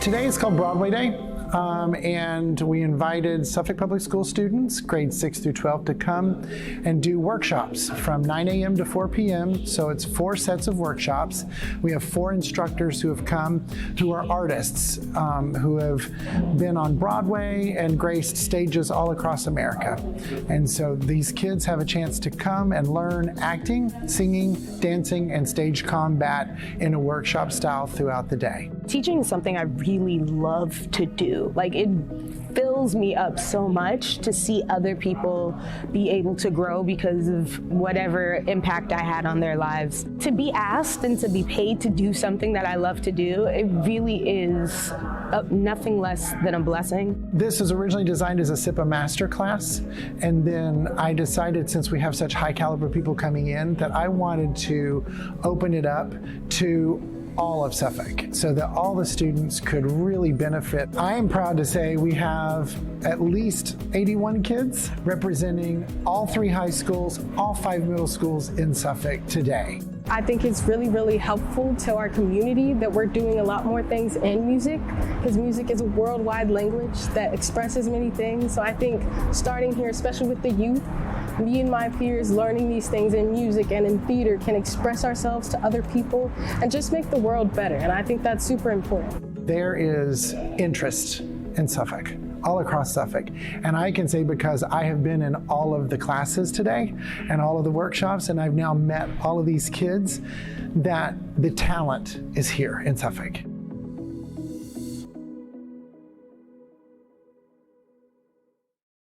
Today is called Broadway Day. And we invited Suffolk Public School students, grades 6 through 12, to come and do workshops from 9 a.m. to 4 p.m. So it's 4 sets of workshops. We have 4 instructors who have come who are artists who have been on Broadway and graced stages all across America. And so these kids have a chance to come and learn acting, singing, dancing, and stage combat in a workshop style throughout the day. Teaching is something I really love to do. Like, it fills me up so much to see other people be able to grow because of whatever impact I had on their lives. To be asked and to be paid to do something that I love to do, it really is nothing less than a blessing. This was originally designed as a SIPA masterclass, and then I decided, since we have such high caliber people coming in, that I wanted to open it up to all of Suffolk so that all the students could really benefit. I am proud to say we have at least 81 kids representing all 3 high schools, all 5 middle schools in Suffolk today. I think it's really, really helpful to our community that we're doing a lot more things in music, because music is a worldwide language that expresses many things. So I think starting here, especially with the youth, me and my peers learning these things in music and in theater can express ourselves to other people and just make the world better. And I think that's super important. There is interest in Suffolk, all across Suffolk. And I can say, because I have been in all of the classes today and all of the workshops, and I've now met all of these kids, that the talent is here in Suffolk.